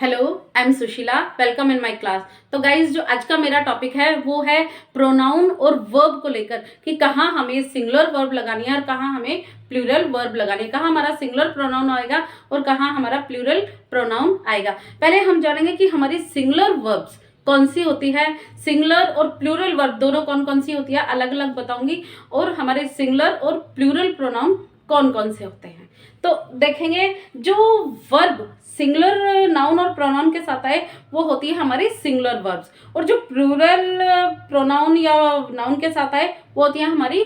Hello, I am Sushila. Welcome in my class. तो guys, जो आज का मेरा टॉपिक है वो है प्रोनाउन और वर्ब को लेकर कि कहाँ हमें सिंगुलर वर्ब लगानी है और कहाँ हमें प्लूरल वर्ब लगानी है, कहाँ हमारा सिंगुलर प्रोनाउन आएगा और कहाँ हमारा प्लूरल प्रोनाउन आएगा। पहले हम जानेंगे कि हमारी सिंगुलर वर्ब्स कौन सी होती है। सिंगुलर और प्लूरल वर्ब दोनों कौन कौन सी होती है अलग अलग बताऊंगी, और हमारे सिंगुलर और प्लूरल प्रोनाउन कौन कौन से होते हैं। तो देखेंगे, जो वर्ब सिंगुलर नाउन और प्रोनाउन के साथ आए वो होती है हमारी सिंगुलर वर्ब्स, और जो प्लूरल प्रोनाउन या नाउन के साथ आए वो होती है हमारी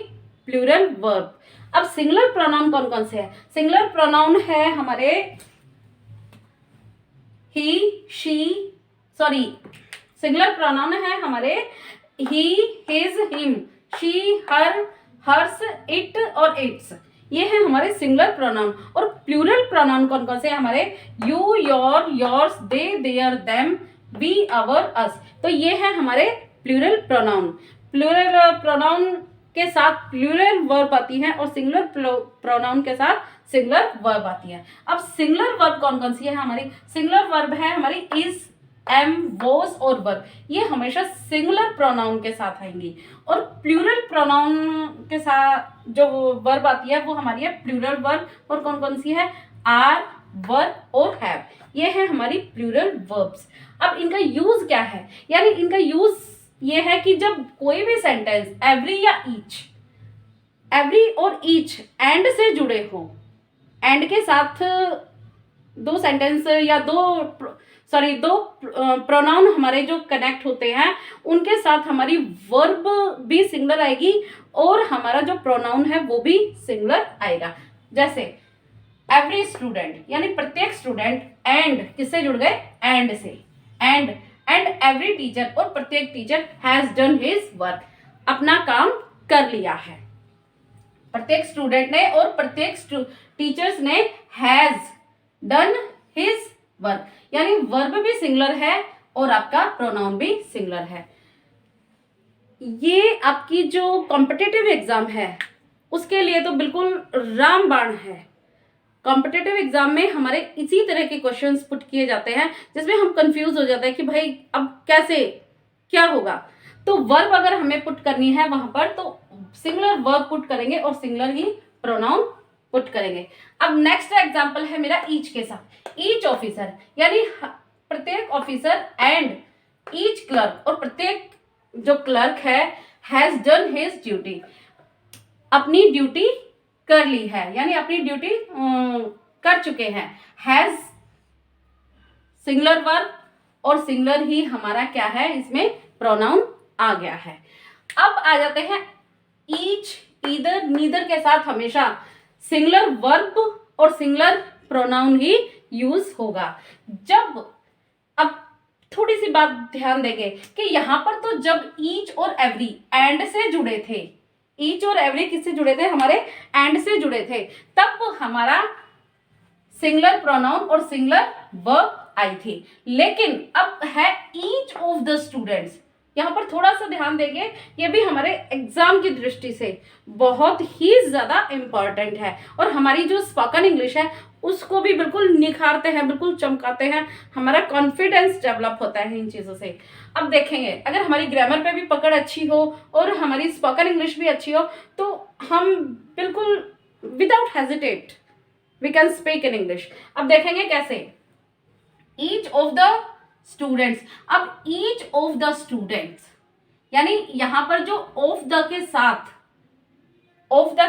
प्लूरल वर्ब। अब सिंगुलर प्रोनाउन कौन कौन से है? सिंगुलर प्रोनाउन है हमारे he, she, sorry, singular pronoun है हमारे he, his, him, she, her, hers, it और इट्स। ये है हमारे सिंगुलर प्रोनाउन। और प्लूरल प्रोनाउन कौन कौन से हैं? हमारे you, your, yours, they, their, them, we, our, us. तो ये है हमारे प्लूरल प्रोनाउन। प्लूरल प्रोनाउन के साथ प्लूरल वर्ब आती है और सिंगुलर प्रोनाउन के साथ सिंगुलर वर्ब आती है। अब सिंगुलर वर्ब कौन कौन सी है? हमारी सिंगुलर वर्ब है हमारी इज, एम, वॉज और वर। ये हमेशा सिंगुलर प्रोनाउन के साथ आएंगी। और प्लूरल प्रोनाउन के साथ जो वर्ब आती है वो हमारी है प्लूरल वर्ब। और कौन कौन सी है? आर, वर और हैव। ये है हमारी प्लूरल वर्ब्स। अब इनका यूज क्या है? यानी इनका यूज ये है कि जब कोई भी सेंटेंस एवरी या ईच, एवरी और ईच एंड से जुड़े हो, एंड के साथ दो सेंटेंस या दो प्रोनाउन हमारे जो कनेक्ट होते हैं उनके साथ हमारी वर्ब भी सिंगुलर आएगी और हमारा जो प्रोनाउन है वो भी सिंगुलर आएगा। जैसे एवरी स्टूडेंट, यानी प्रत्येक स्टूडेंट, एंड किससे जुड़ गए? एंड से। एंड एवरी टीचर, और प्रत्येक teacher has done his work, अपना काम कर लिया है। प्रत्येक स्टूडेंट ने और प्रत्येक टीचर्स ने हैज डन हिज वर्क, यानी वर्ब भी सिंगुलर है और आपका प्रोनाउन भी सिंगुलर है। ये आपकी जो कॉम्पिटिटिव एग्जाम है उसके लिए तो बिल्कुल रामबाण है। कॉम्पिटिटिव एग्जाम में हमारे इसी तरह के क्वेश्चंस पुट किए जाते हैं जिसमें हम कंफ्यूज हो जाते हैं कि भाई अब कैसे क्या होगा। तो वर्ब अगर हमें पुट करनी है वहां पर तो सिंगुलर वर्ब पुट करेंगे और सिंगुलर ही प्रोनाउन पुट करेंगे। अब नेक्स्ट एग्जांपल है मेरा ईच के साथ। ईच ऑफिसर, यानी प्रत्येक ऑफिसर, एंड ईच क्लर्क, और प्रत्येक जो क्लर्क है हैज डन हिज ड्यूटी, अपनी ड्यूटी कर ली है, यानी अपनी ड्यूटी कर चुके हैं। हैज सिंगुलर वर्ब और सिंगुलर ही हमारा क्या है? इसमें प्रोनाउन आ गया है। अब आ जाते हैं ईच, ईदर, नीदर के साथ हमेशा सिंगुलर वर्ब और सिंगुलर प्रोनाउन ही यूज होगा। जब अब थोड़ी सी बात ध्यान देंगे कि यहां पर तो जब ईच और एवरी एंड से जुड़े थे, ईच और एवरी किससे जुड़े थे? हमारे एंड से जुड़े थे, तब हमारा सिंगुलर प्रोनाउन और सिंगुलर वर्ब आई थी। लेकिन अब है ईच ऑफ द स्टूडेंट्स, यहाँ पर थोड़ा सा ध्यान देंगे, ये भी हमारे एग्जाम की दृष्टि से बहुत ही ज्यादा इंपॉर्टेंट है और हमारी जो स्पोकन इंग्लिश है उसको भी बिल्कुल निखारते हैं, बिल्कुल चमकाते हैं। हमारा कॉन्फिडेंस डेवलप होता है इन चीजों से। अब देखेंगे, अगर हमारी ग्रामर पे भी पकड़ अच्छी हो और हमारी स्पोकन इंग्लिश भी अच्छी हो तो हम बिल्कुल without hesitate we can speak in English. अब देखेंगे कैसे। ईच ऑफ द स्टूडेंट्स, अब ईच ऑफ द स्टूडेंट्स, यानी यहां पर जो ऑफ द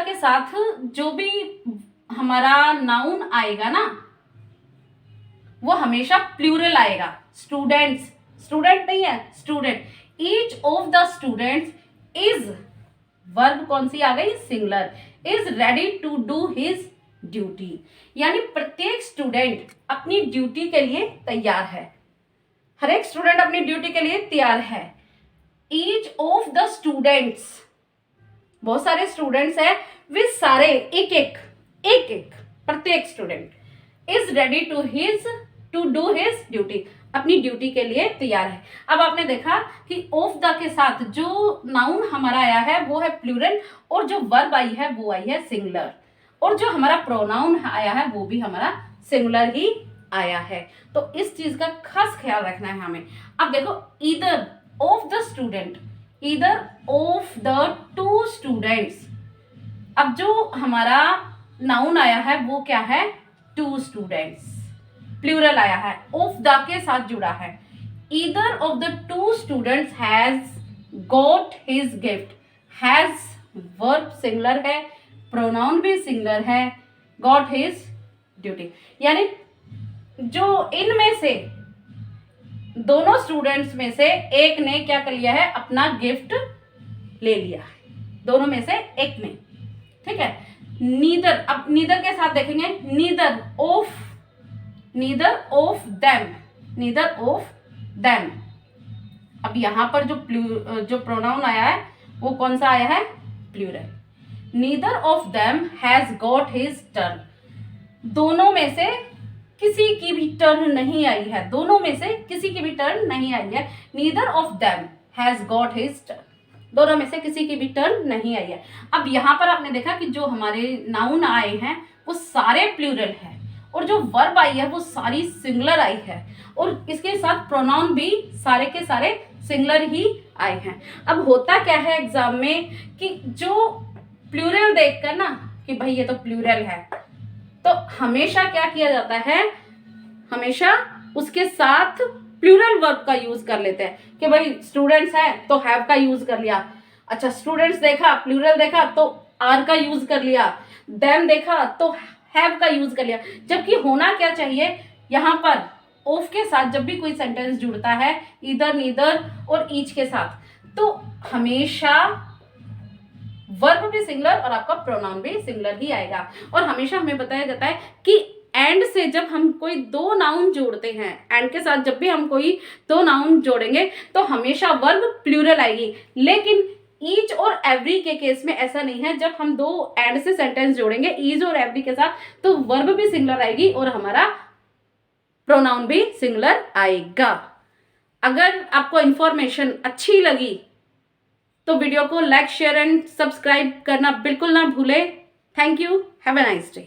के साथ जो भी हमारा नाउन आएगा ना वो हमेशा प्लूरल आएगा। स्टूडेंट्स, स्टूडेंट नहीं है, student. Each of the students is, verb कौन सी आ गई? Singular. Is ready to do his duty, यानी प्रत्येक स्टूडेंट अपनी ड्यूटी के लिए तैयार है। हर एक स्टूडेंट अपनी ड्यूटी के लिए तैयार है। ईच ऑफ द स्टूडेंट्स, बहुत सारे स्टूडेंट्स हैं, वे सारे एक एक प्रत्येक student is ready to do his duty, अपनी ड्यूटी के लिए तैयार है। अब आपने देखा कि ऑफ द के साथ जो नाउन हमारा आया है वो है प्लूरल और जो वर्ब आई है वो आई है सिंगुलर, और जो हमारा प्रोनाउन आया है वो भी हमारा सिंगुलर ही आया है। तो इस चीज का खास ख्याल रखना है हमें। अब देखो, either of the student, either of the two students. अब जो हमारा नाउन आया है वो क्या है, टू स्टूडेंट्स, प्लूरल आया है, ऑफ द के साथ जुड़ा है। Either of the two students has got his gift. Has verb singular है, प्रोनाउन भी सिंगुलर है, गॉट हिज ड्यूटी, यानी जो इनमें से दोनों स्टूडेंट्स में से एक ने क्या कर लिया है, अपना गिफ्ट ले लिया है, दोनों में से एक ने, ठीक है। नीदर, अब नीदर के साथ देखेंगे, neither of, neither of them, neither of them. अब यहां पर जो प्रोनाउन आया है वो कौन सा आया है, plural. Neither of them has got his turn. दोनों में से किसी की भी टर्न नहीं आई है, दोनों में से किसी की भी टर्न नहीं आई है। Neither of them has got his turn, दोनों में से किसी की भी टर्न नहीं आई है। अब यहाँ पर आपने देखा कि जो हमारे नाउन आए हैं वो सारे प्लूरल है, और जो वर्ब आई है वो सारी सिंगुलर आई है, और इसके साथ प्रोनाउन भी सारे के सारे सिंगुलर ही आए हैं। अब होता क्या है एग्जाम में कि जो प्लूरल देखकर ना कि भाई ये तो प्लूरल है, तो हमेशा क्या किया जाता है, हमेशा उसके साथ प्लूरल वर्ब का यूज कर लेते हैं कि भाई स्टूडेंट्स है तो हैव का यूज कर लिया। अच्छा, स्टूडेंट्स देखा, प्लूरल देखा तो आर का यूज कर लिया, देम देखा तो हैव का यूज कर लिया। जबकि होना क्या चाहिए, यहाँ पर ऑफ के साथ जब भी कोई सेंटेंस जुड़ता है, ईदर, नीदर और ईच के साथ, तो हमेशा वर्ब भी सिंगुलर और आपका प्रोनाउन भी सिंगुलर ही आएगा। और हमेशा हमें बताया जाता है कि एंड से जब हम कोई दो नाउन जोड़ते हैं, एंड के साथ जब भी हम कोई दो नाउन जोड़ेंगे तो हमेशा वर्ब प्लूरल आएगी। लेकिन ईच और एवरी के केस में ऐसा नहीं है। जब हम दो एंड से सेंटेंस जोड़ेंगे ईच और एवरी के साथ, तो वर्ब भी सिंगुलर आएगी और हमारा प्रोनाउन भी सिंगुलर आएगा। अगर आपको इंफॉर्मेशन अच्छी लगी तो वीडियो को लाइक, शेयर एंड सब्सक्राइब करना बिल्कुल ना भूले। Thank you, have a nice day.